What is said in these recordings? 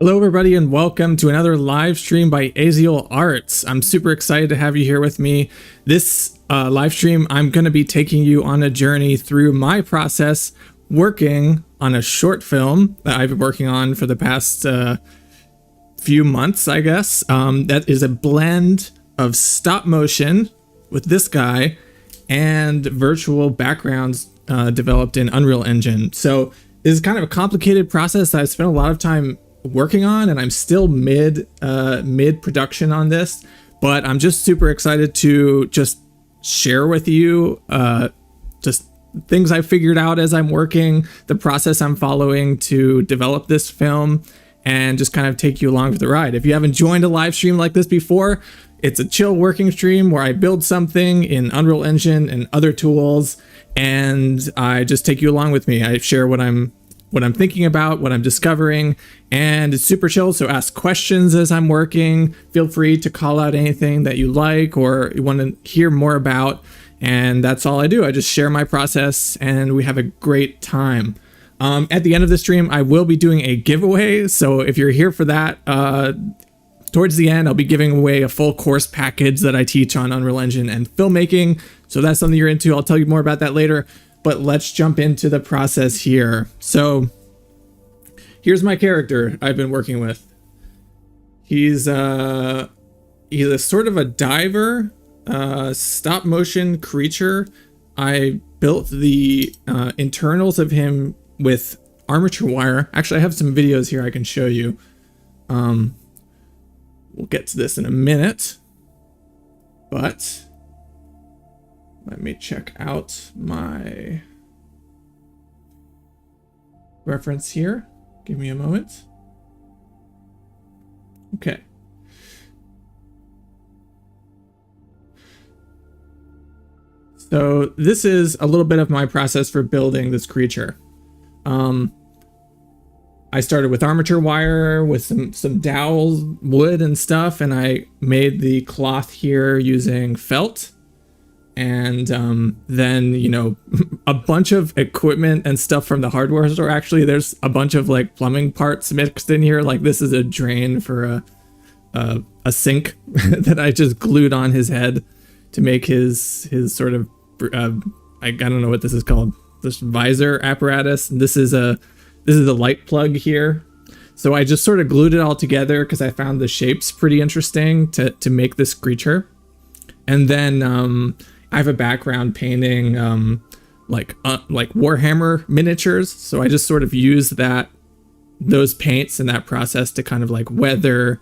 Hello everybody and welcome to another live stream by Aziel Arts. I'm super excited to have you here with me. This live stream, I'm going to be taking you on a journey through my process working on a short film that I've been working on for the past few months, I guess. That is a blend of stop motion with this guy and virtual backgrounds developed in Unreal Engine. So this is kind of a complicated process that I spent a lot of time working on, and I'm still mid production on this, but I'm just super excited to just share with you just things I figured out as I'm working, the process I'm following to develop this film, and just kind of take you along for the ride. If you haven't joined a live stream like this before, it's a chill working stream where I build something in Unreal Engine and other tools, and I just take you along with me. I share what I'm thinking about, what I'm discovering, and it's super chill. So ask questions as I'm working. Feel free to call out anything that you like or you want to hear more about. And that's all I do. I just share my process and we have a great time. At the end of the stream, I will be doing a giveaway. So if you're here for that, towards the end, I'll be giving away a full course package that I teach on Unreal Engine and filmmaking. So if that's something you're into, I'll tell you more about that later. But let's jump into the process here. So here's my character I've been working with. He's a sort of a diver, stop motion creature. I built the internals of him with armature wire. Actually, I have some videos here I can show you. We'll get to this in a minute, but let me check out my reference here. Give me a moment. Okay. So this is a little bit of my process for building this creature. I started with armature wire with some dowel wood and stuff, and I made the cloth here using felt. And then, you know, a bunch of equipment and stuff from the hardware store. Actually, there's a bunch of like plumbing parts mixed in here. Like this is a drain for a sink that I just glued on his head to make his sort of I don't know what this is called, this visor apparatus. And this is a light plug here. So I just sort of glued it all together because I found the shapes pretty interesting to make this creature. And then I have a background painting like Warhammer miniatures, so I just sort of use those paints and that process to kind of like weather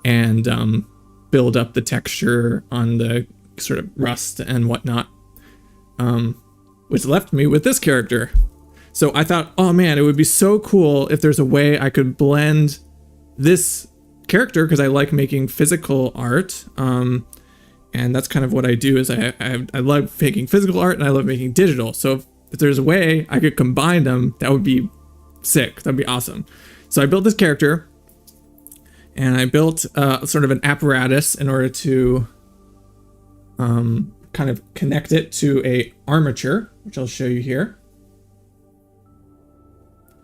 and build up the texture on the sort of rust and whatnot, which left me with this character. So I thought, oh man, it would be so cool if there's a way I could blend this character, because I like making physical art. And that's kind of what I do, is I love making physical art and I love making digital. So if there's a way I could combine them, that would be sick. That'd be awesome. So I built this character and I built sort of an apparatus in order to kind of connect it to a armature, which I'll show you here.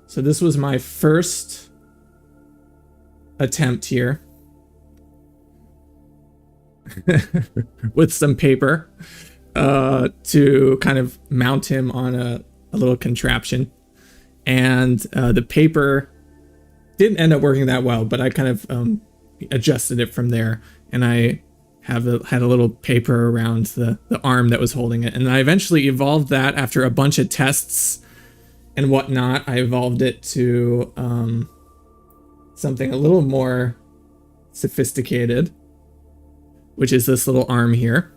So this was my first attempt here. With some paper to kind of mount him on a little contraption, and the paper didn't end up working that well, but I kind of adjusted it from there, and I had a little paper around the arm that was holding it, and I eventually evolved that after a bunch of tests and whatnot. I evolved it to something a little more sophisticated, which is this little arm here.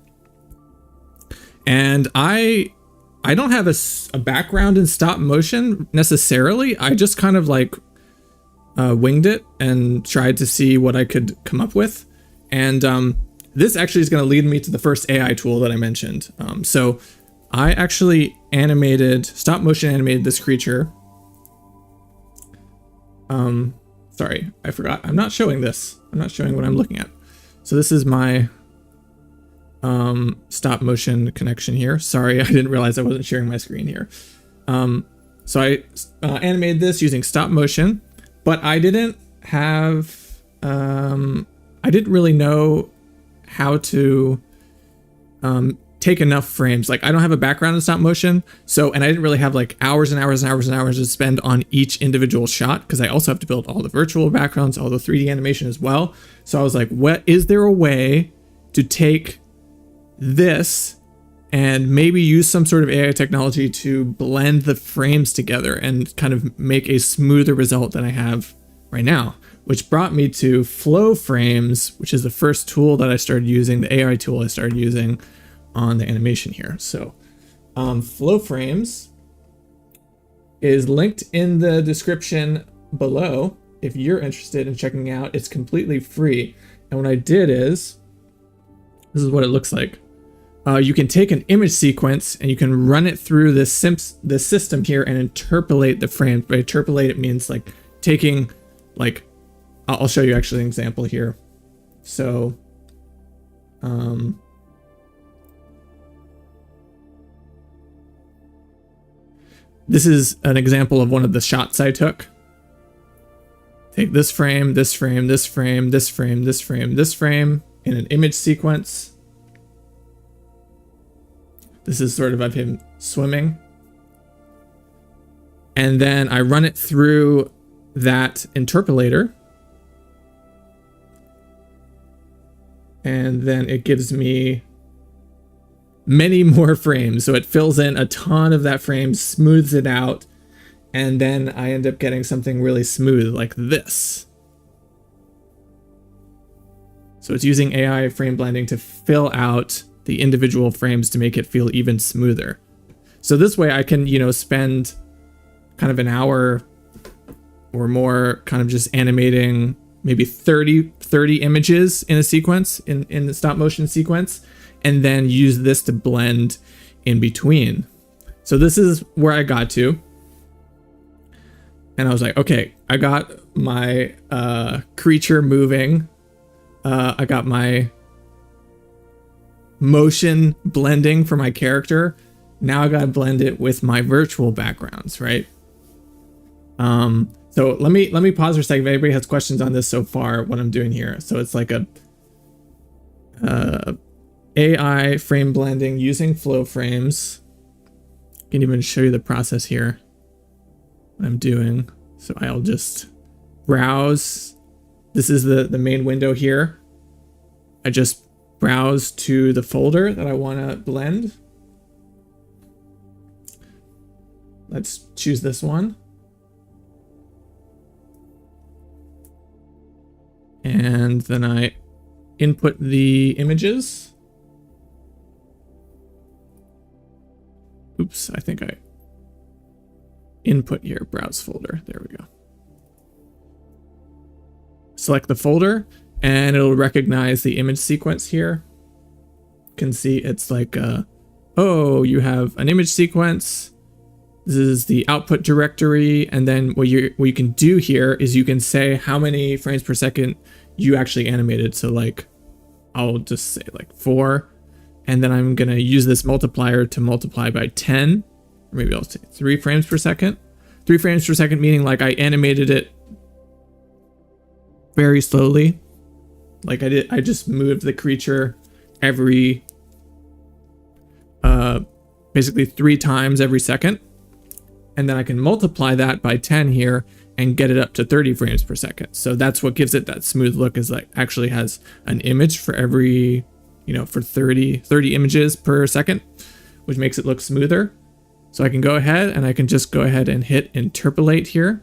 And I don't have a background in stop motion necessarily. I just kind of like winged it and tried to see what I could come up with. And this actually is going to lead me to the first AI tool that I mentioned. So I actually stop motion animated this creature. Sorry, I forgot. I'm not showing this. I'm not showing what I'm looking at. So this is my stop motion connection here. Sorry, I didn't realize I wasn't sharing my screen here. So I animated this using stop motion, but I didn't have, I didn't really know how to take enough frames. Like, I don't have a background in stop motion, so, and I didn't really have like hours and hours and hours and hours to spend on each individual shot, because I also have to build all the virtual backgrounds, all the 3D animation as well. So I was like, what, is there a way to take this and maybe use some sort of AI technology to blend the frames together and kind of make a smoother result than I have right now? Which brought me to Flow Frames, which is the first tool that I started using, the AI tool I started using on the animation here. So Flow Frames is linked in the description below if you're interested in checking it out. It's completely free. And what I did is, this is what it looks like. You can take an image sequence and you can run it through this system here and interpolate the frames. By interpolate, it means like taking, like, I'll show you actually an example here. So, this is an example of one of the shots I took. Take this frame, this frame, this frame, this frame, this frame, this frame in an image sequence. This is sort of him swimming. And then I run it through that interpolator. And then it gives me many more frames. So it fills in a ton of that frame, smooths it out, and then I end up getting something really smooth like this. So it's using AI frame blending to fill out the individual frames to make it feel even smoother. So this way I can, you know, spend kind of an hour or more kind of just animating maybe 30 images in a sequence, in the stop motion sequence, and then use this to blend in between. So this is where I got to. And I was like, okay, I got my creature moving. I got my motion blending for my character. Now I gotta blend it with my virtual backgrounds, right? So let me pause for a second if anybody has questions on this so far, what I'm doing here. So it's like a AI frame blending using flow frames. I can even show you the process here, what I'm doing. So I'll just browse. This is the main window here. I just browse to the folder that I want to blend. Let's choose this one. And then I input the images. Oops, I think I input here, browse folder. There we go. Select the folder and it'll recognize the image sequence here. You can see it's like, oh, you have an image sequence. This is the output directory. And then what you can do here is you can say how many frames per second you actually animated. So like, I'll just say like 4. And then I'm going to use this multiplier to multiply by 10. Or maybe I'll say 3 frames per second. 3 frames per second, meaning like I animated it very slowly. Like I just moved the creature every, basically 3 times every second. And then I can multiply that by 10 here and get it up to 30 frames per second. So that's what gives it that smooth look, is like actually has an image for every, you know, for 30 images per second, which makes it look smoother. So I can go ahead and I can just go ahead and hit interpolate here.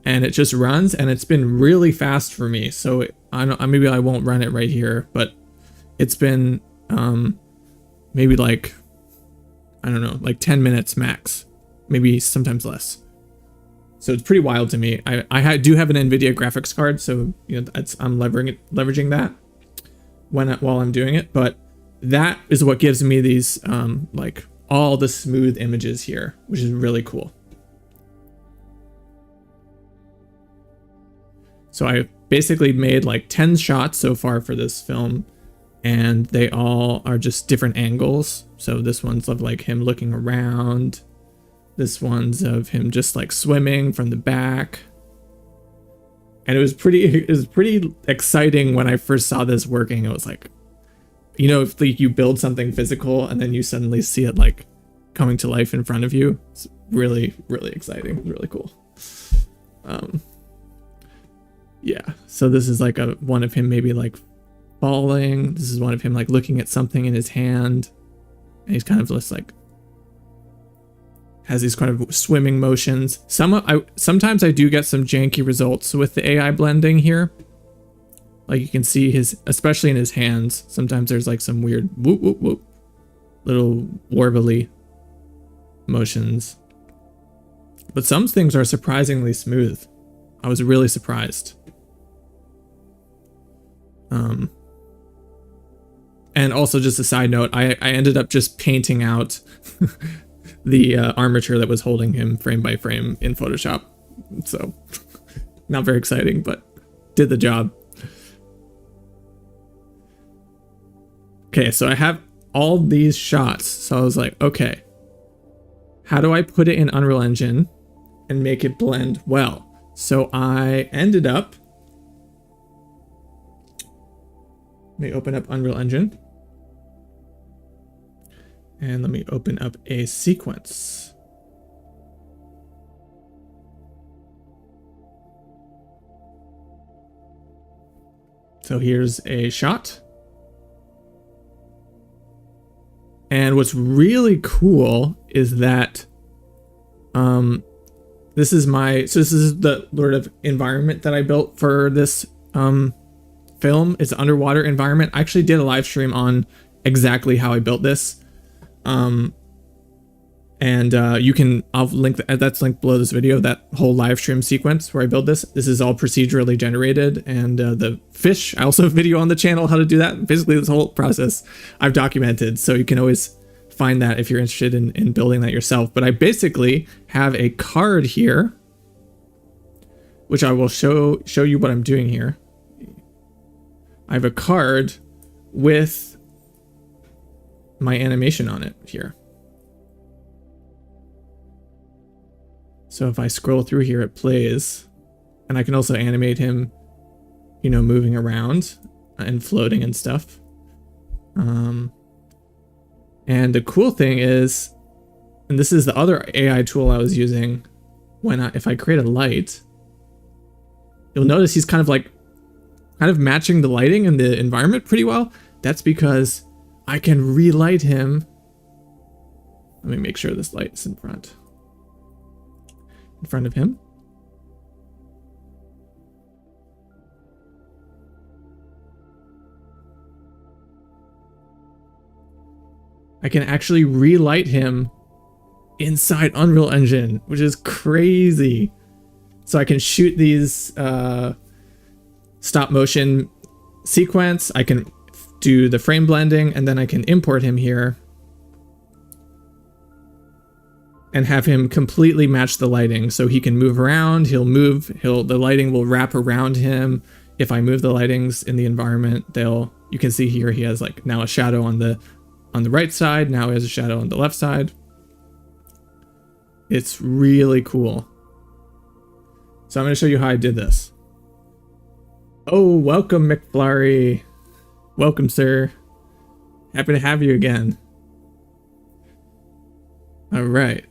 And it just runs, and it's been really fast for me. So maybe I won't run it right here, but it's been maybe like, I don't know, like 10 minutes max, maybe sometimes less. So it's pretty wild to me. I do have an NVIDIA graphics card, so you know I'm leveraging that while I'm doing it. But that is what gives me these like all the smooth images here, which is really cool. So I basically made like 10 shots so far for this film, and they all are just different angles. So this one's of like him looking around. This one's of him just like swimming from the back. And it was pretty exciting when I first saw this working. It was like, you know, if like you build something physical and then you suddenly see it like coming to life in front of you, it's really, really exciting, really cool. Yeah, so this is like one of him maybe like falling. This is one of him like looking at something in his hand, and he's kind of just like has these kind of swimming motions. Sometimes I do get some janky results with the AI blending here. Like you can see especially in his hands, sometimes there's like some weird whoop whoop whoop, little warbly motions. But some things are surprisingly smooth. I was really surprised. And also just a side note, I ended up just painting out the armature that was holding him frame by frame in Photoshop. So not very exciting, but did the job. Okay, so I have all these shots. So I was like, okay, how do I put it in Unreal Engine and make it blend well? So I ended up, let me open up Unreal Engine. And let me open up a sequence. So here's a shot. And what's really cool is that this is the sort of environment that I built for this film. It's an underwater environment. I actually did a live stream on exactly how I built this. I'll link that's linked below this video, that whole live stream sequence where I build this. This is all procedurally generated, and the fish, I also have a video on the channel how to do that. Basically this whole process I've documented, so you can always find that if you're interested in building that yourself. But I basically have a card here, which I will show you what I'm doing here. I have a card with my animation on it here. So if I scroll through here, it plays, and I can also animate him, you know, moving around and floating and stuff. And the cool thing is, and this is the other AI tool I was using, if I create a light, you'll notice he's kind of matching the lighting and the environment pretty well. That's because I can relight him. Let me make sure this light is in front of him. I can actually relight him inside Unreal Engine, which is crazy. So I can shoot these stop motion sequence. I can do the frame blending, and then I can import him here and have him completely match the lighting. So he can move around, the lighting will wrap around him. If I move the lightings in the environment, you can see here he has like now a shadow on the right side, now he has a shadow on the left side. It's really cool. So I'm going to show you how I did this. Oh, welcome McFlurry. Welcome, sir. Happy to have you again. All right.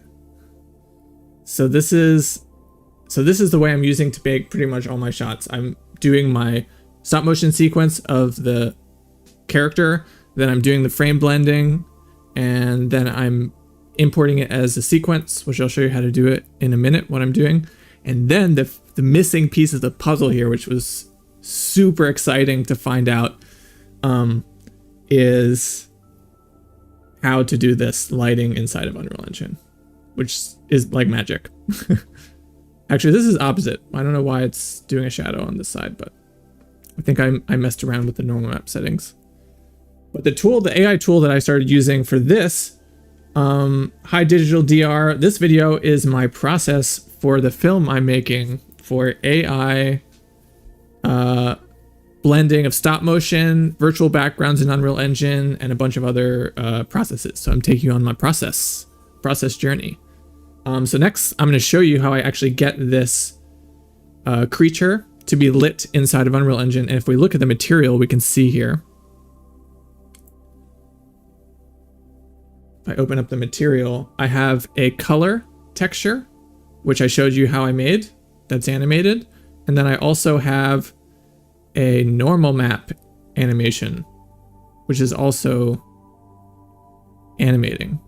So this is the way I'm using to make pretty much all my shots. I'm doing my stop motion sequence of the character, then I'm doing the frame blending, and then I'm importing it as a sequence, which I'll show you how to do it in a minute, what I'm doing. And then the missing piece of the puzzle here, which was super exciting to find out, is how to do this lighting inside of Unreal Engine, which is like magic. Actually, this is opposite. I don't know why it's doing a shadow on this side, but I think I messed around with the normal map settings. But the AI tool that I started using for this, High Digital DR, this video is my process for the film I'm making for AI blending of stop motion, virtual backgrounds in Unreal Engine, and a bunch of other processes. So I'm taking you on my process journey. So next, I'm going to show you how I actually get this creature to be lit inside of Unreal Engine. And if we look at the material, we can see here. If I open up the material, I have a color texture, which I showed you how I made, that's animated. And then I also have a normal map animation, which is also animating.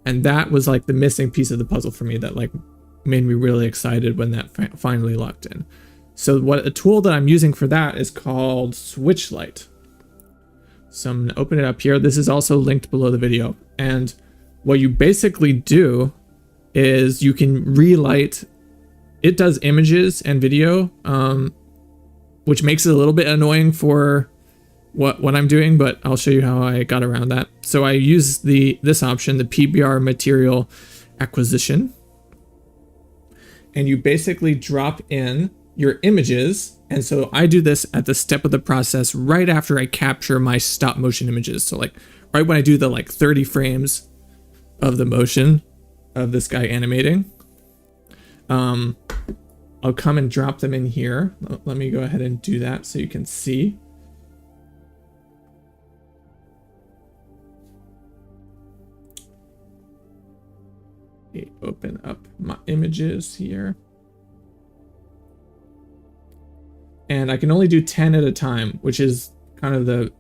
And that was like the missing piece of the puzzle for me that like made me really excited when that finally locked in. So what a tool that I'm using for that is called Switchlight. So I'm gonna open it up here. This is also linked below the video. And what you basically do is you can relight. It does images and video, which makes it a little bit annoying for what I'm doing, but I'll show you how I got around that. So I use this option, the PBR material acquisition, and you basically drop in your images. And so I do this at the step of the process right after I capture my stop motion images. So like right when I do the like 30 frames of the motion of this guy animating, I'll come and drop them in here. Let me go ahead and do that so you can see. Open up my images here. And I can only do 10 at a time, which is kind of the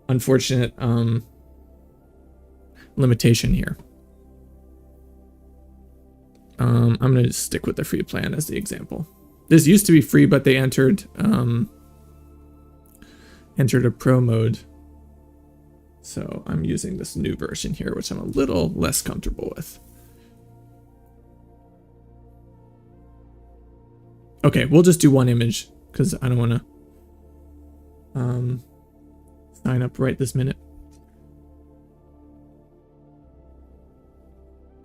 unfortunate limitation here. I'm going to stick with the free plan as the example. This used to be free, but they entered a pro mode. So I'm using this new version here, which I'm a little less comfortable with. Okay, we'll just do one image because I don't want to sign up right this minute.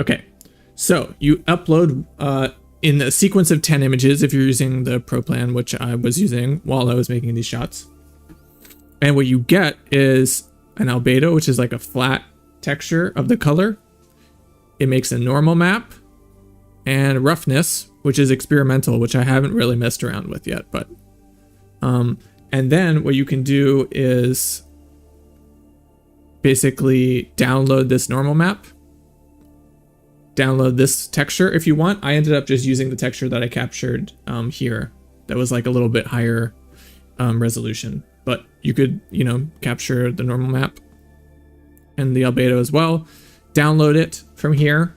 Okay, so you upload in a sequence of 10 images if you're using the Pro plan, which I was using while I was making these shots. And what you get is an albedo, which is like a flat texture of the color. It makes a normal map, and roughness, which is experimental, which I haven't really messed around with yet. But and then what you can do is basically download this normal map, download this texture if you want. I ended up just using the texture that I captured here. That was like a little bit higher resolution, but you could, you know, capture the normal map and the albedo as well, download it from here.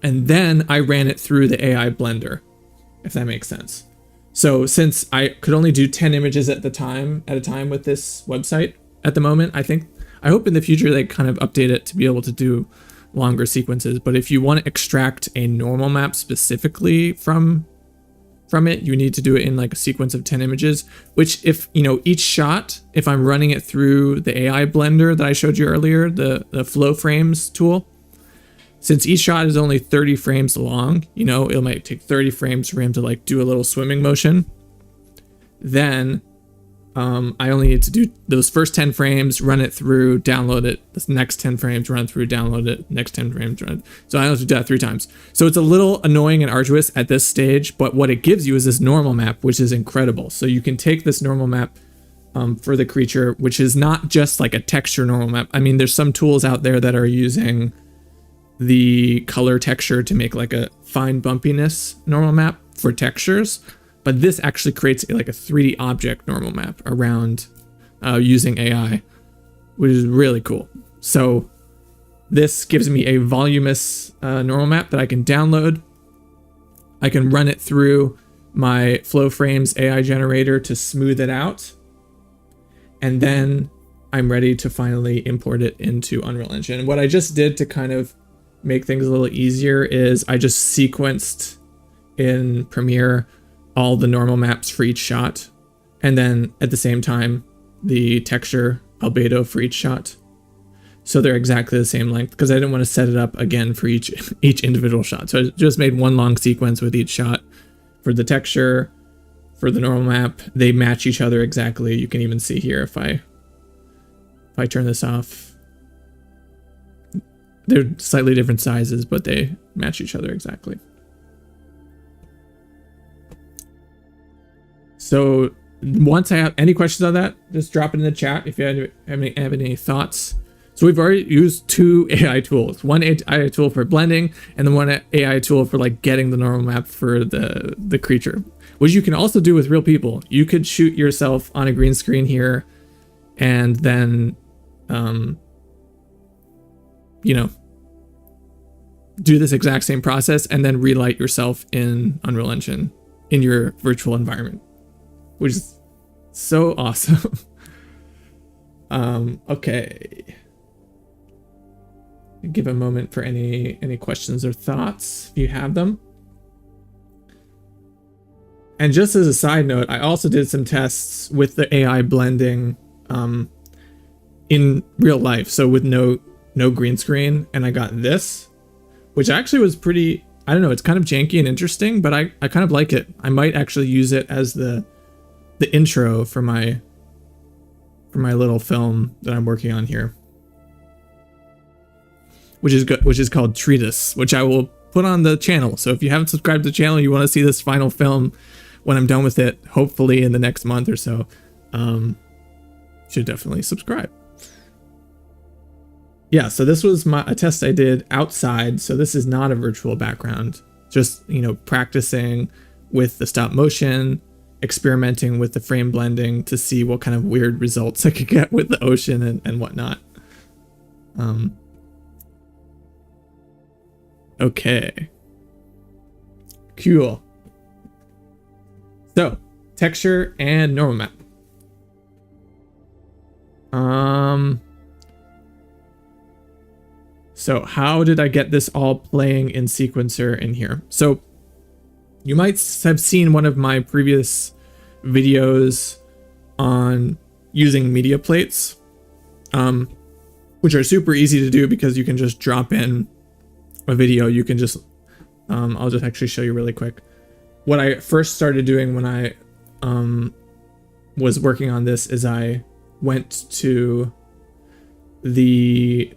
And then I ran it through the AI blender, if that makes sense. So since I could only do 10 images at a time with this website at the moment, I hope in the future they kind of update it to be able to do longer sequences. But if you want to extract a normal map specifically from it, you need to do it in like a sequence of 10 images, which if, you know, each shot, if I'm running it through the AI blender that I showed you earlier, the flow frames tool, since each shot is only 30 frames long, you know, it might take 30 frames for him to like do a little swimming motion. Then I only need to do those first 10 frames, run it through, download it. The next 10 frames, run through, download it. Next 10 frames, run it. So I have to do that 3 times. So it's a little annoying and arduous at this stage, but what it gives you is this normal map, which is incredible. So you can take this normal map for the creature, which is not just like a texture normal map. I mean, there's some tools out there that are using the color texture to make like a fine bumpiness normal map for textures, but this actually creates like a 3D object normal map around using AI, which is really cool. So this gives me a voluminous normal map that I can download. I can run it through my Flow Frames AI generator to smooth it out, and then I'm ready to finally import it into Unreal Engine. And what I just did to kind of make things a little easier is I just sequenced in Premiere all the normal maps for each shot, and then at the same time the texture albedo for each shot, so they're exactly the same length, because I didn't want to set it up again for each individual shot. So I just made one long sequence with each shot. For the texture, for the normal map, they match each other exactly. You can even see here if I turn this off, they're slightly different sizes, but they match each other exactly. So once I have any questions on that, just drop it in the chat if you have any thoughts. So we've already used 2 AI tools, one AI tool for blending and then one AI tool for like getting the normal map for the creature, which you can also do with real people. You could shoot yourself on a green screen here and then, you know, do this exact same process and then relight yourself in Unreal Engine in your virtual environment, which is so awesome. Okay. Give a moment for any questions or thoughts if you have them. And just as a side note, I also did some tests with the AI blending in real life, so with no green screen, and I got this, which actually was pretty, I don't know, it's kind of janky and interesting, but I kind of like it. I might actually use it as the intro for my little film that I'm working on here, which is called Treatise, which I will put on the channel. So if you haven't subscribed to the channel, you want to see this final film when I'm done with it, hopefully in the next month or so, should definitely subscribe. Yeah, so this was a test I did outside. So this is not a virtual background, just, you know, practicing with the stop motion, experimenting with the frame blending to see what kind of weird results I could get with the ocean and whatnot. Okay. Cool. So, texture and normal map. So how did I get this all playing in sequencer in here? So you might have seen one of my previous videos on using media plates, which are super easy to do because you can just drop in a video. You can just, I'll just actually show you really quick. What I first started doing when I was working on this is I went to the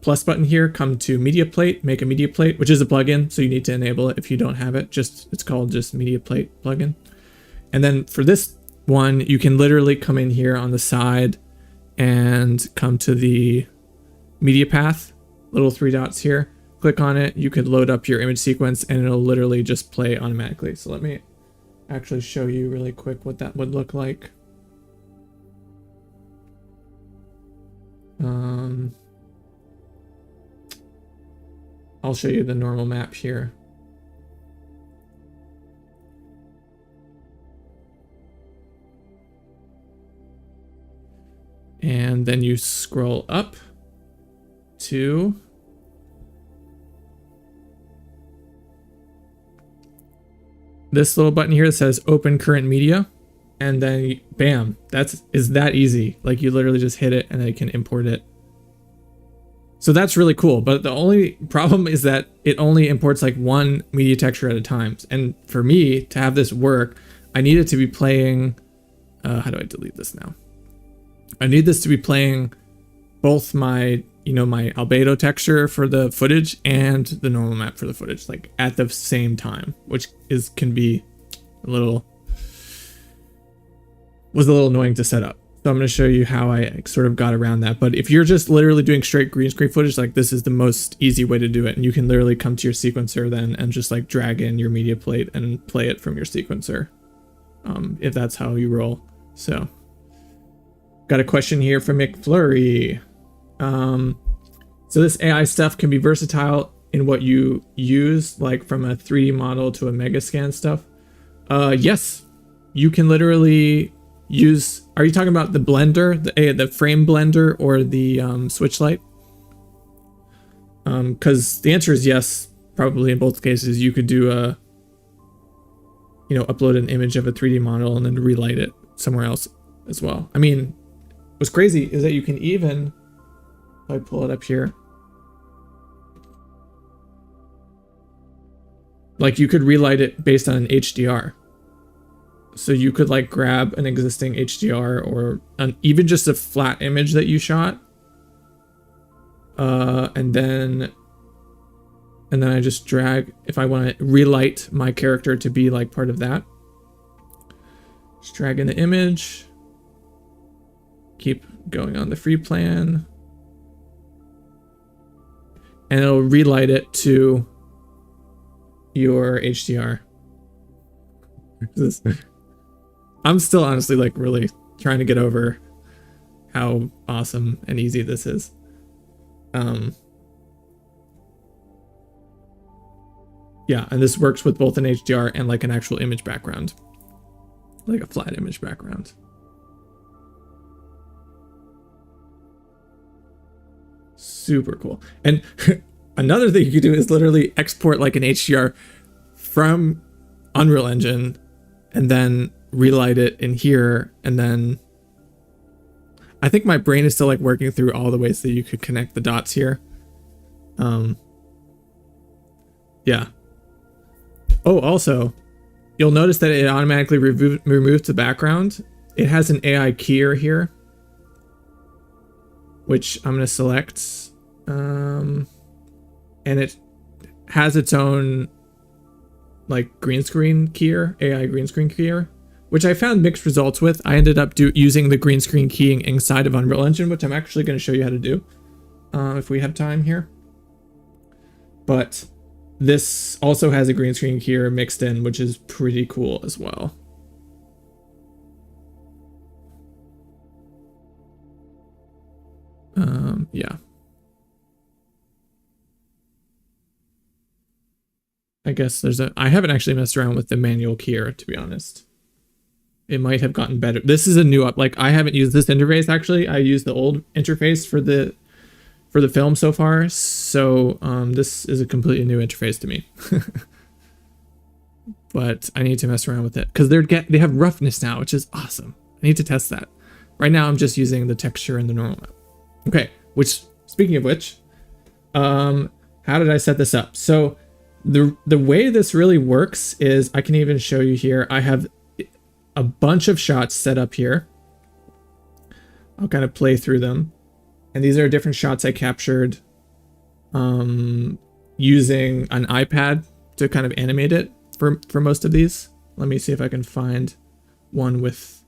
plus button here, come to media plate, make a media plate, which is a plugin, so you need to enable it if you don't have it. It's called just media plate plugin. And then for this one, you can literally come in here on the side and come to the media path, little 3 dots here, click on it. You could load up your image sequence and it'll literally just play automatically. So let me actually show you really quick what that would look like. I'll show you the normal map here. And then you scroll up to this little button here that says open current media. And then bam, is that easy. Like you literally just hit it and then you can import it. So that's really cool. But the only problem is that it only imports like one media texture at a time. And for me to have this work, I need it to be playing, how do I delete this now? I need this to be playing both my, you know, my albedo texture for the footage and the normal map for the footage, like at the same time, which can be was a little annoying to set up. So I'm going to show you how I sort of got around that. But if you're just literally doing straight green screen footage, like this is the most easy way to do it. And you can literally come to your sequencer then and just like drag in your media plate and play it from your sequencer, if that's how you roll. So got a question here from McFlurry. So this AI stuff can be versatile in what you use, like from a 3D model to a Megascan stuff. Yes, you can literally use, are you talking about the blender, the frame blender, or the switch light? Because the answer is yes, probably in both cases. You could do upload an image of a 3D model and then relight it somewhere else as well. I mean, what's crazy is that you can even, if I pull it up here, like you could relight it based on an HDR. So you could like grab an existing HDR or even just a flat image that you shot, and then I just drag, if I want to relight my character to be like part of that, Just drag in the image. Keep going on the free plan. And it'll relight it to your HDR. I'm still honestly like really trying to get over how awesome and easy this is. Yeah, and this works with both an HDR and like an actual image background, like a flat image background. Super cool. And another thing you could do is literally export like an HDR from Unreal Engine and then relight it in here. And then I think my brain is still like working through all the ways that you could connect the dots here. Yeah. Oh, also, you'll notice that it automatically removes the background. It has an AI keyer here, which I'm going to select. And it has its own like green screen keyer, AI green screen keyer, which I found mixed results with. I ended up using the green screen keying inside of Unreal Engine, which I'm actually going to show you how to do if we have time here. But this also has a green screen keyer mixed in, which is pretty cool as well. Yeah. I guess I haven't actually messed around with the manual keyer, to be honest. It might have gotten better. This is a new like I haven't used this interface actually. I used the old interface for the film so far. So this is a completely new interface to me. But I need to mess around with it because they have roughness now, which is awesome. I need to test that. Right now I'm just using the texture and the normal map. Okay, which speaking of which, how did I set this up? So the way this really works is I can even show you here. I have a bunch of shots set up here. I'll kind of play through them. And these are different shots I captured using an iPad to kind of animate it for most of these. Let me see if I can find one with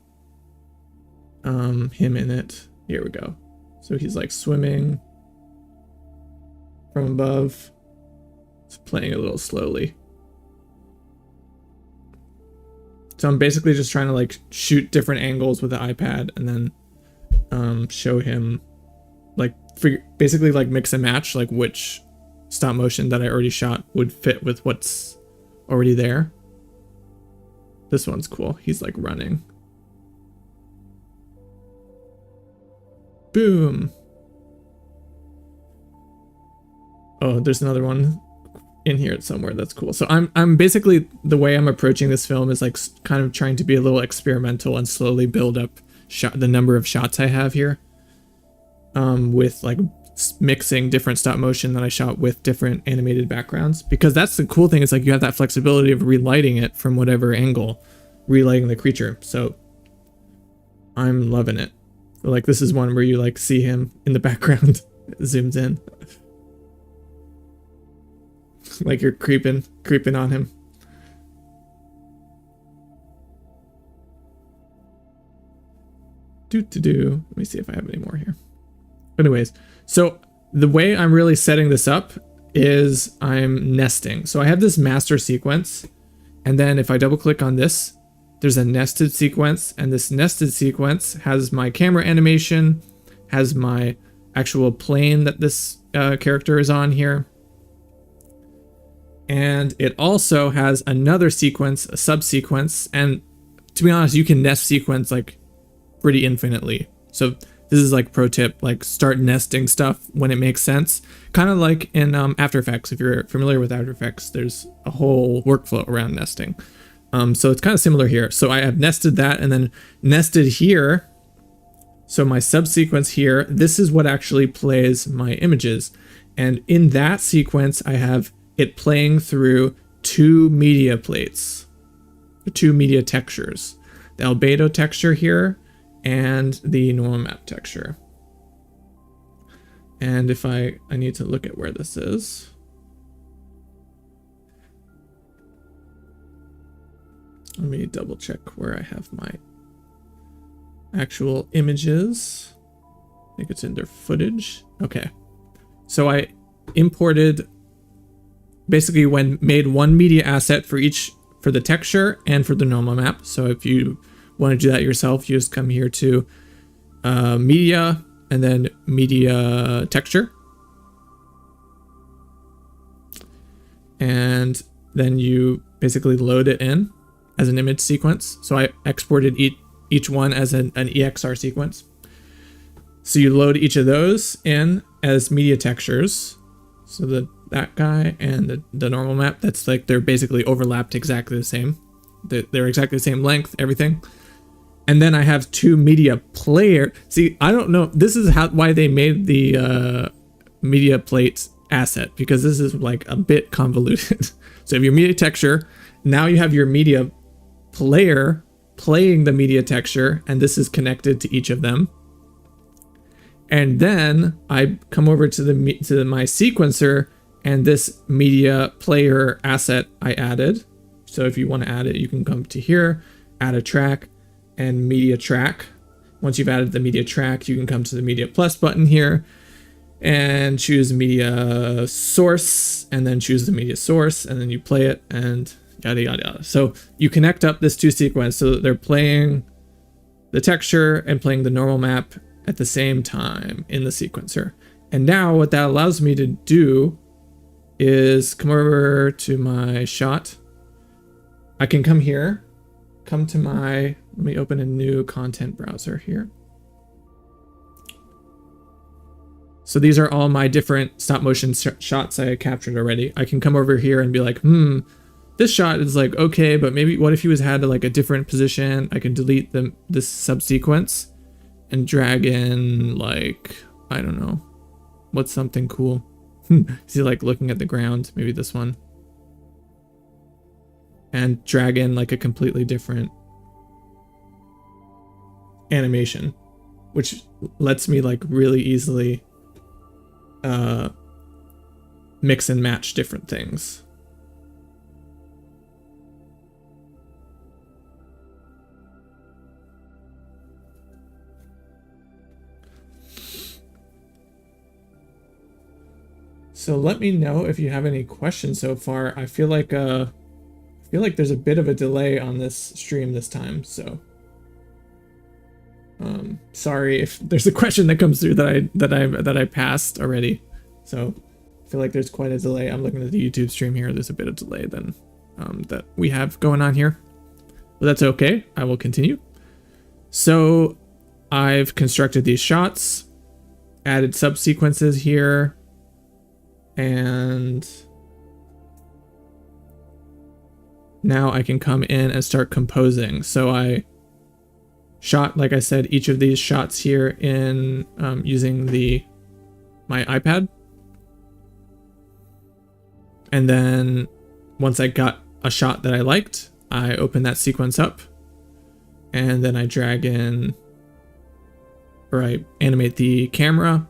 him in it. Here we go. So he's like swimming from above. It's playing a little slowly. So I'm basically just trying to like shoot different angles with the iPad and then show him like basically like mix and match like which stop motion that I already shot would fit with what's already there. This one's cool. He's like running. Boom. Oh, there's another one in here somewhere. That's cool. So I'm basically, the way I'm approaching this film is like kind of trying to be a little experimental and slowly build up the number of shots I have here. With like mixing different stop motion that I shot with different animated backgrounds, because that's the cool thing is like you have that flexibility of relighting it from whatever angle, relighting the creature. So I'm loving it. Like this is one where you like see him in the background. It zooms in. Like you're creeping on him. Let me see if I have any more here. Anyways, so the way I'm really setting this up is I'm nesting. So I have this master sequence, and then if I double click on this, there's a nested sequence, and this nested sequence has my camera animation, has my actual plane that this character is on here. And it also has another sequence, a subsequence, and to be honest, you can nest sequence like pretty infinitely. So this is like pro tip, like start nesting stuff when it makes sense. Kind of like in After Effects. If you're familiar with After Effects, there's a whole workflow around nesting. So it's kind of similar here. So I have nested that and then nested here. So my subsequence here, this is what actually plays my images. And in that sequence, I have it playing through two media plates, two media textures, the albedo texture here and the normal map texture. And if I need to look at where this is. Let me double check where I have my actual images. I think it's in their footage. Okay. So I imported, basically made one media asset for each, for the texture and for the normal map. So if you want to do that yourself, you just come here to media and then media texture. And then you basically load it in as an image sequence. So I exported each one as an EXR sequence. So you load each of those in as media textures. So that guy and the normal map, that's like, they're basically overlapped exactly the same. They're exactly the same length, everything. And then I have two media player. See, I don't know. This is why they made the media plate asset, because this is like a bit convoluted. So you have your media texture. Now you have your media player playing the media texture, and this is connected to each of them. And then I come over to my sequencer, and this media player asset I added. So if you want to add it, you can come to here, add a track, and media track. Once you've added the media track, you can come to the media plus button here and choose media source, and then choose the media source, and then you play it, and yada yada yada. So you connect up this two sequence so that they're playing the texture and playing the normal map at the same time in the sequencer. And now what that allows me to do is come over to my shot. I can come here, come to my, let me open a new content browser here. So these are all my different stop motion shots I captured already. I can come over here and be like, this shot is like, okay, but maybe what if he had like a different position? I can delete this subsequence and drag in, like, I don't know, what's something cool? Is he like looking at the ground? Maybe this one. And drag in like a completely different animation, which lets me like really easily mix and match different things. So let me know if you have any questions so far. I feel like there's a bit of a delay on this stream this time, so sorry if there's a question that comes through that I passed already. So I feel like there's quite a delay. I'm looking at the YouTube stream here. There's a bit of delay than that we have going on here, but that's okay. I will continue. So I've constructed these shots, added subsequences here, and now I can come in and start composing. So I shot, like I said, each of these shots here in using my iPad. And then once I got a shot that I liked, I open that sequence up, and then I drag in, or I animate the camera,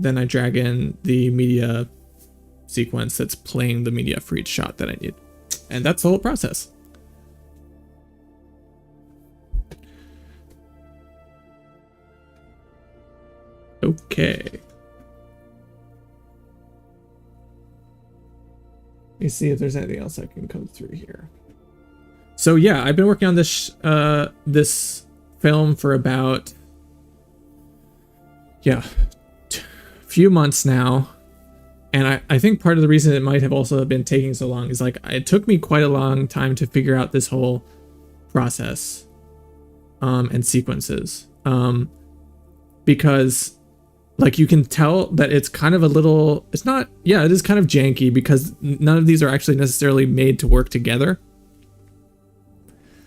then I drag in the media sequence that's playing the media for each shot that I need. And that's the whole process. Okay. Let me see if there's anything else I can come through here. So yeah, I've been working on this this film for about few months now. And I think part of the reason it might have also been taking so long is like it took me quite a long time to figure out this whole process and sequences, because like you can tell that it's kind of a little, it is kind of janky because none of these are actually necessarily made to work together.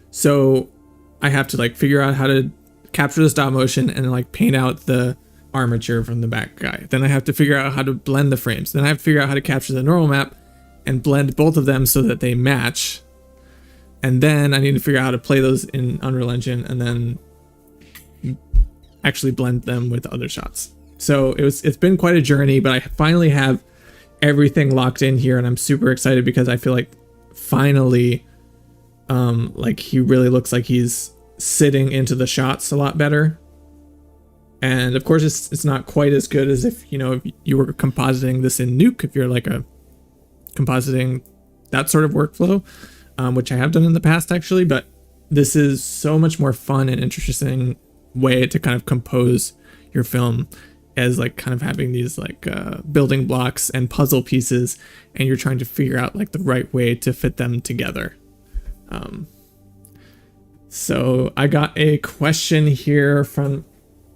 So I have to like figure out how to capture the stop motion and like paint out the armature from the back guy. Then I have to figure out how to blend the frames. Then I have to figure out how to capture the normal map and blend both of them so that they match. And then I need to figure out how to play those in Unreal Engine and then actually blend them with other shots. So it's been quite a journey, but I finally have everything locked in here, and I'm super excited because I feel like finally Like he really looks like he's sitting into the shots a lot better. And of course, it's not quite as good as if, if you were compositing this in Nuke, if you're like a compositing that sort of workflow, which I have done in the past actually, but this is so much more fun and interesting way to kind of compose your film, as like kind of having these like building blocks and puzzle pieces, and you're trying to figure out like the right way to fit them together. So I got a question here from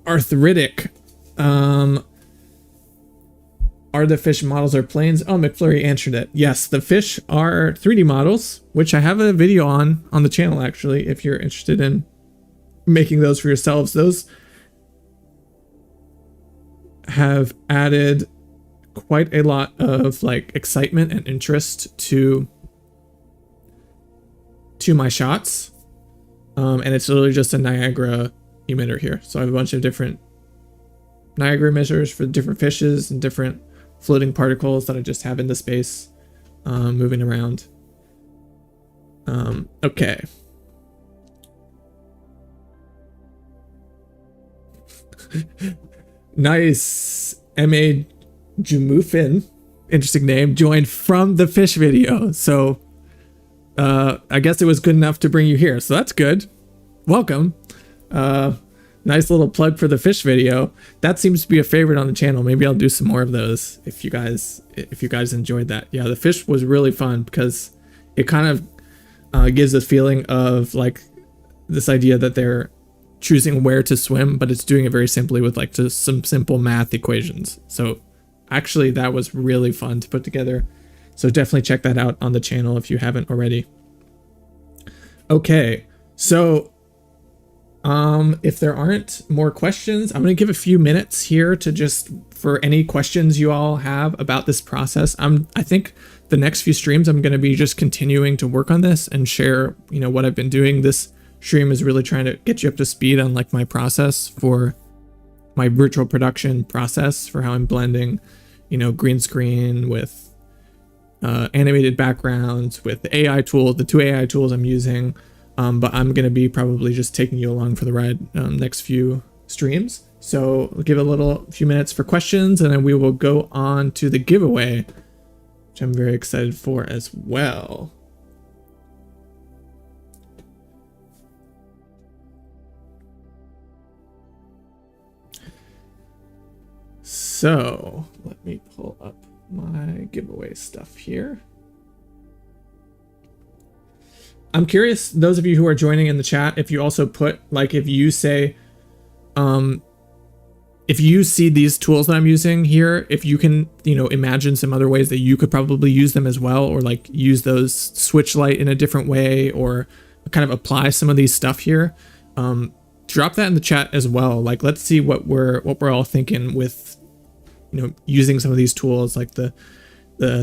Arthritic. Are the fish models or planes? Oh, McFlurry answered it. Yes, the fish are 3D models, which I have a video on the channel actually, if you're interested in making those for yourselves. Those have added quite a lot of like excitement and interest to my shots. And it's literally just a Niagara emitter here. So I have a bunch of different Niagara emitters for different fishes and different floating particles that I just have in the space, moving around. Okay. Nice. M.A. Jumufin, interesting name, joined from the fish video. So I guess it was good enough to bring you here. So that's good. Welcome. Nice little plug for the fish video. That seems to be a favorite on the channel. Maybe I'll do some more of those if you guys enjoyed that. Yeah, the fish was really fun because it kind of gives a feeling of like this idea that they're choosing where to swim, but it's doing it very simply with like just some simple math equations. So actually that was really fun to put together. So definitely check that out on the channel if you haven't already. Okay, so if there aren't more questions, I'm going to give a few minutes here to just for any questions you all have about this process. I think the next few streams I'm going to be just continuing to work on this and share, what I've been doing. This stream is really trying to get you up to speed on like my process for my virtual production process for how I'm blending, green screen with animated backgrounds with the AI tool, the two AI tools I'm using. But I'm going to be probably just taking you along for the ride next few streams. So we'll give a few minutes for questions, and then we will go on to the giveaway, which I'm very excited for as well. So let me pull up my giveaway stuff here. I'm curious, those of you who are joining in the chat, if you also put, like, if you say, if you see these tools that I'm using here, if you can, imagine some other ways that you could probably use them as well, or like use those switch light in a different way, or kind of apply some of these stuff here, drop that in the chat as well. Like, let's see what we're all thinking with, using some of these tools, like the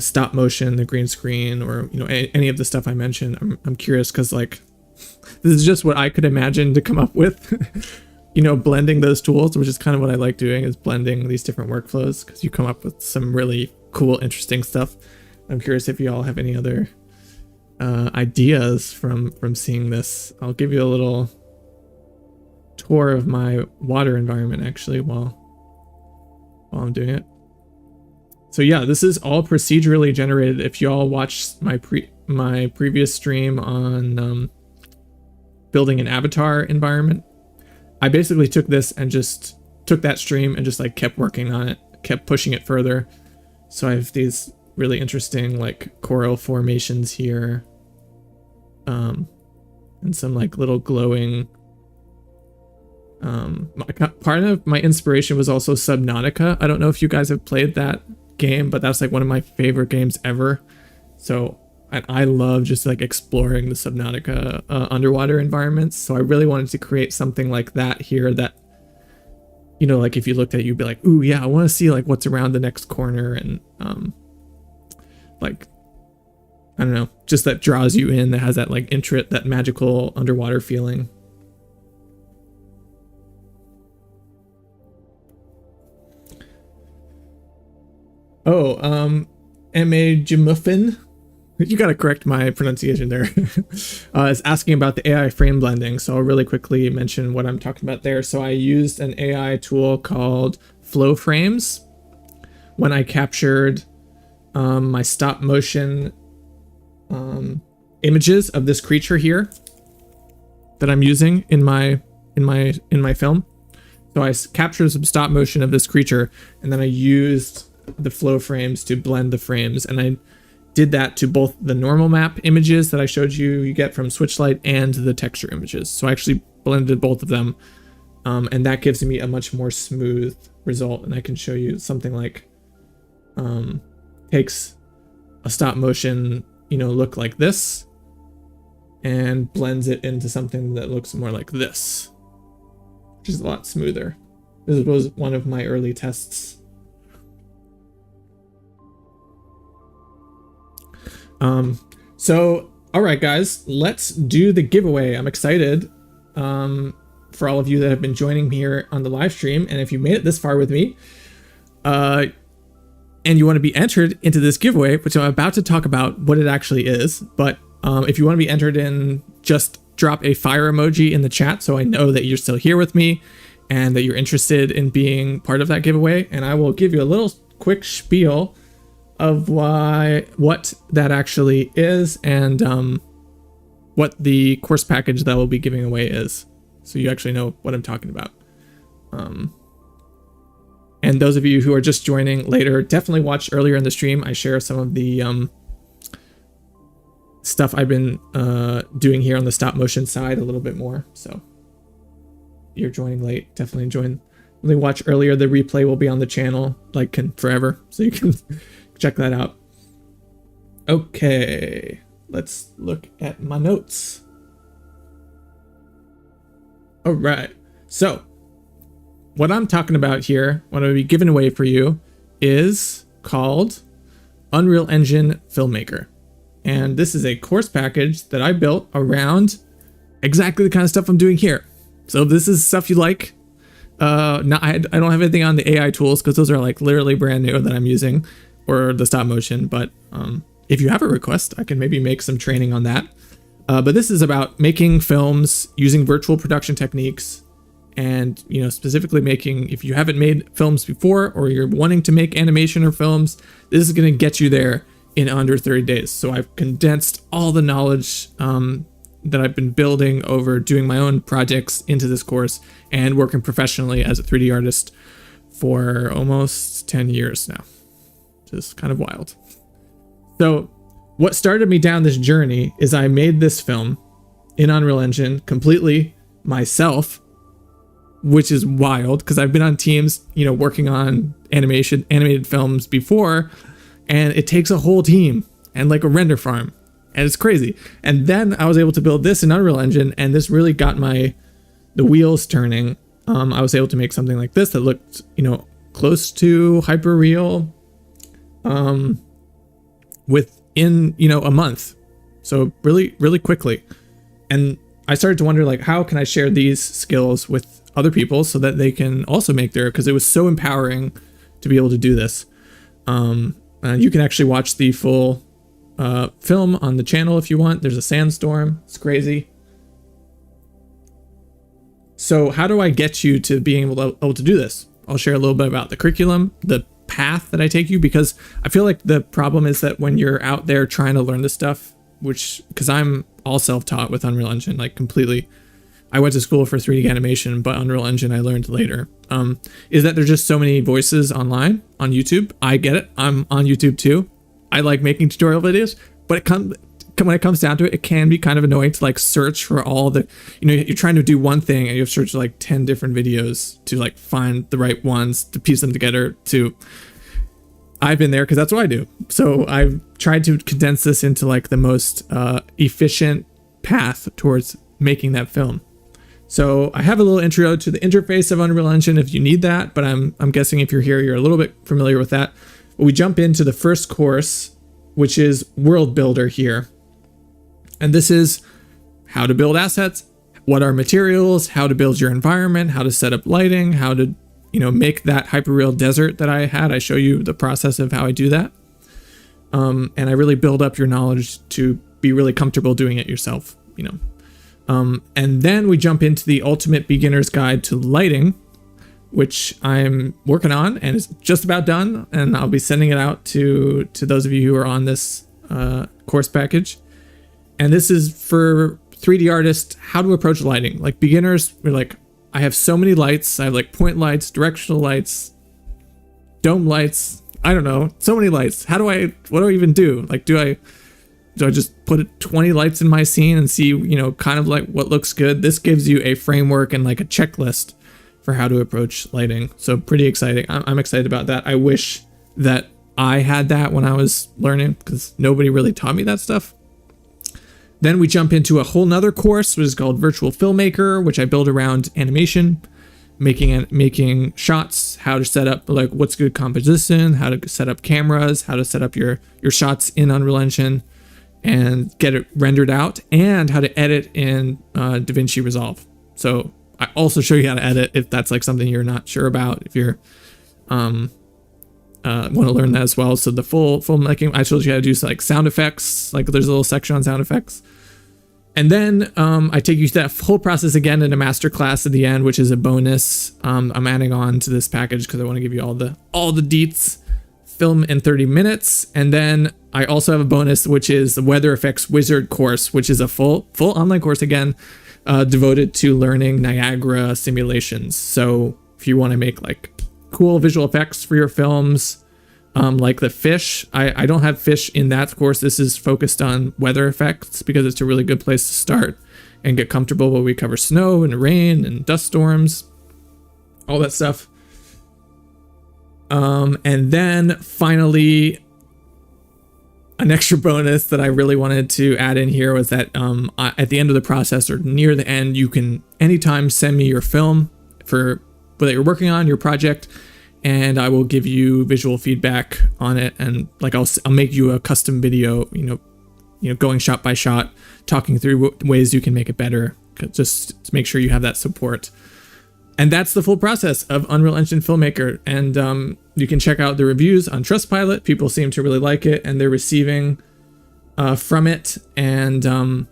stop motion, the green screen, or any of the stuff I mentioned. I'm curious because like this is just what I could imagine to come up with. Blending those tools, which is kind of what I like doing, is blending these different workflows because you come up with some really cool, interesting stuff. I'm curious if you all have any other ideas from seeing this. I'll give you a little tour of my water environment actually while I'm doing it. So yeah, this is all procedurally generated. If y'all watched my previous stream on building an avatar environment, I basically took this and just took that stream and just like kept working on it, kept pushing it further. So I have these really interesting like coral formations here, and some like little glowing. Part of my inspiration was also Subnautica. I don't know if you guys have played that game, but that's like one of my favorite games ever. So I love just like exploring the Subnautica underwater environments. So I really wanted to create something like that here that, like if you looked at it, you'd be like, ooh, yeah, I want to see like what's around the next corner, and like, I don't know, just that draws you in, that has that like that magical underwater feeling. Oh, M.A. Jimuffin You got to correct my pronunciation there. It's asking about the AI frame blending. So I'll really quickly mention what I'm talking about there. So I used an AI tool called Flow Frames when I captured my stop motion images of this creature here that I'm using in my film. So I captured some stop motion of this creature, and then I used the flow frames to blend the frames, and I did that to both the normal map images that I showed you get from Switchlight and the texture images. So I actually blended both of them, and that gives me a much more smooth result. And I can show you something like takes a stop motion, look like this, and blends it into something that looks more like this, which is a lot smoother. This was one of my early tests. So, all right, guys, let's do the giveaway. I'm excited for all of you that have been joining me here on the live stream. And if you made it this far with me, and you want to be entered into this giveaway, which I'm about to talk about what it actually is, but if you want to be entered in, just drop a fire emoji in the chat so I know that you're still here with me and that you're interested in being part of that giveaway. And I will give you a little quick spiel of what that actually is and what the course package that we'll be giving away is, so you actually know what I'm talking about. And those of you who are just joining later, definitely watch earlier in the stream. I share some of the stuff I've been doing here on the stop motion side a little bit more. So you're joining late, definitely join. Really watch earlier. The replay will be on the channel like forever, so you can check that out. Okay, let's look at my notes. All right, so what I'm talking about here, what I'll be giving away for you, is called Unreal Engine Filmmaker. And this is a course package that I built around exactly the kind of stuff I'm doing here. So if this is stuff you like, I don't have anything on the AI tools because those are like literally brand new that I'm using, or the stop motion. But if you have a request, I can maybe make some training on that. But this is about making films using virtual production techniques, and specifically making, if you haven't made films before or you're wanting to make animation or films, this is going to get you there in under 30 days. So I've condensed all the knowledge that I've been building over doing my own projects into this course and working professionally as a 3D artist for almost 10 years now. Just kind of wild. So what started me down this journey is I made this film in Unreal Engine completely myself, which is wild because I've been on teams, working on animated films before, and it takes a whole team and like a render farm, and it's crazy. And then I was able to build this in Unreal Engine, and this really got the wheels turning. I was able to make something like this that looked, close to hyper real, within, a month. So really, really quickly. And I started to wonder, like, how can I share these skills with other people so that they can also make because it was so empowering to be able to do this. You can actually watch the full film on the channel if you want. There's a sandstorm. It's crazy. So how do I get you to being able to do this? I'll share a little bit about the curriculum, the path that I take you, because I feel like the problem is that when you're out there trying to learn this stuff, because I'm all self-taught with Unreal Engine, like completely. I went to school for 3D animation, but Unreal Engine I learned later. Is that there's just so many voices online on YouTube. I get it. I'm on YouTube too. I like making tutorial videos, but when it comes down to it, it can be kind of annoying to like search for all the, you're trying to do one thing and you have to search like 10 different videos to like find the right ones to piece them together I've been there because that's what I do. So I've tried to condense this into like the most efficient path towards making that film. So I have a little intro to the interface of Unreal Engine if you need that, but I'm guessing if you're here, you're a little bit familiar with that. But we jump into the first course, which is World Builder here. And this is how to build assets, what are materials, how to build your environment, how to set up lighting, how to, make that hyperreal desert that I had. I show you the process of how I do that. And I really build up your knowledge to be really comfortable doing it yourself, you know. And then we jump into the ultimate beginner's guide to lighting, which I'm working on and is just about done. And I'll be sending it out to those of you who are on this course package. And this is for 3D artists, how to approach lighting. Like beginners, we're like, I have so many lights. I have like point lights, directional lights, dome lights. I don't know, so many lights. What do I even do? Like, do I just put 20 lights in my scene and see, you know, kind of like what looks good? This gives you a framework and like a checklist for how to approach lighting. So pretty exciting. I'm excited about that. I wish that I had that when I was learning, because nobody really taught me that stuff. Then we jump into a whole nother course, which is called Virtual Filmmaker, which I build around animation, making shots, how to set up, like what's good composition, how to set up cameras, how to set up your shots in Unreal Engine and get it rendered out, and how to edit in DaVinci Resolve. So I also show you how to edit if that's like something you're not sure about, if you're want to learn that as well. So the full filmmaking, I showed you how to do like sound effects, like there's a little section on sound effects. And then I take you through that whole process again in a masterclass at the end, which is a bonus. I'm adding on to this package because I want to give you all the deets. Film in 30 minutes. And then I also have a bonus, which is the Weather Effects Wizard course, which is a full online course again, devoted to learning Niagara simulations. So if you want to make like cool visual effects for your films, like the fish, I don't have fish in that course. This is focused on weather effects because it's a really good place to start and get comfortable while we cover snow and rain and dust storms, all that stuff. And then finally, an extra bonus that I really wanted to add in here was that at the end of the process or near the end, you can anytime send me your film for that you're working on, your project, and I will give you visual feedback on it. And like I'll make you a custom video, you know, going shot by shot, talking through ways you can make it better, just to make sure you have that support. And that's the full process of Unreal Engine Filmmaker. And you can check out the reviews on Trustpilot. People seem to really like it, and they're receiving from it. And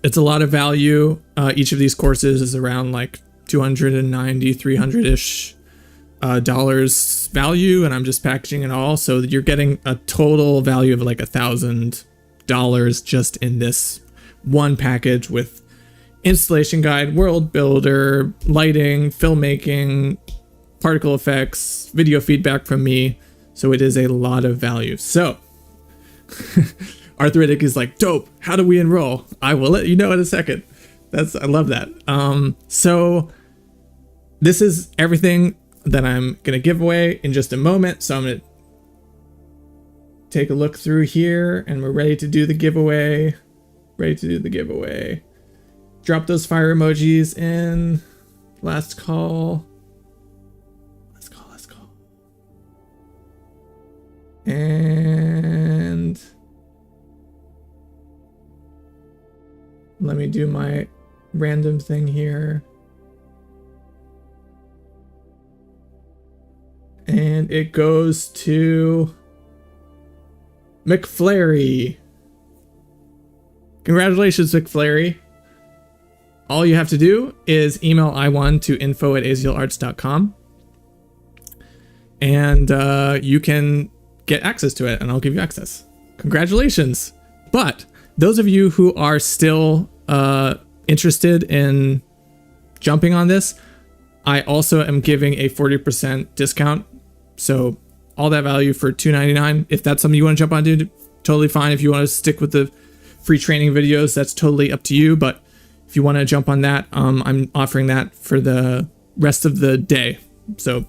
it's a lot of value. Each of these courses is around like $290, $300-ish dollars value, and I'm just packaging it all. So you're getting a total value of like $1,000 just in this one package with installation guide, world builder, lighting, filmmaking, particle effects, video feedback from me. So it is a lot of value. So Arthritic is like, dope. How do we enroll? I will let you know in a second. I love that. So this is everything that I'm going to give away in just a moment. So I'm going to take a look through here, and we're ready to do the giveaway. Drop those fire emojis in. Last call. And let me do my random thing here. And it goes to McFlary. Congratulations, McFlary. All you have to do is email I1 to info@aziolarts.com, and you can get access to it, and I'll give you access. Congratulations. But those of you who are still interested in jumping on this, I also am giving a 40% discount. So all that value for $299. If that's something you want to jump on, dude, totally fine. If you want to stick with the free training videos, that's totally up to you. But if you want to jump on that, I'm offering that for the rest of the day. So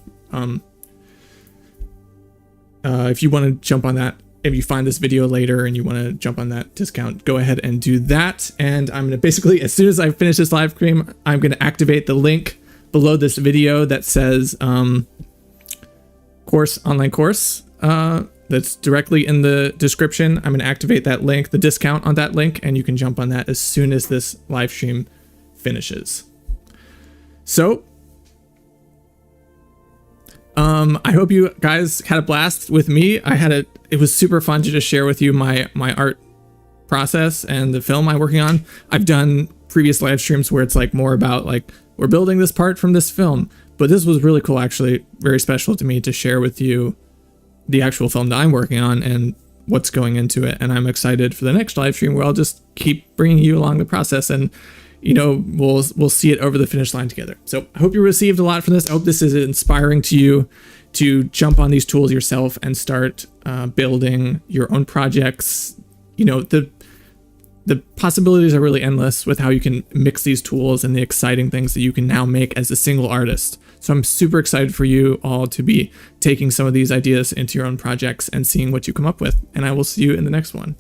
if you want to jump on that, if you find this video later and you want to jump on that discount, go ahead and do that. And I'm going to basically, as soon as I finish this live stream, I'm going to activate the link below this video that says online course. That's directly in the description. I'm going to activate that link, the discount on that link, and you can jump on that as soon as this live stream finishes. So I hope you guys had a blast with me. It was super fun to just share with you my art process and the film I'm working on. I've done previous live streams where it's like more about like, we're building this part from this film, but this was really cool, actually very special to me to share with you the actual film that I'm working on and what's going into it. And I'm excited for the next live stream where I'll just keep bringing you along the process, and we'll see it over the finish line together. So I hope you received a lot from this. I hope this is inspiring to you to jump on these tools yourself and start building your own projects. The possibilities are really endless with how you can mix these tools and the exciting things that you can now make as a single artist. So I'm super excited for you all to be taking some of these ideas into your own projects and seeing what you come up with. And I will see you in the next one.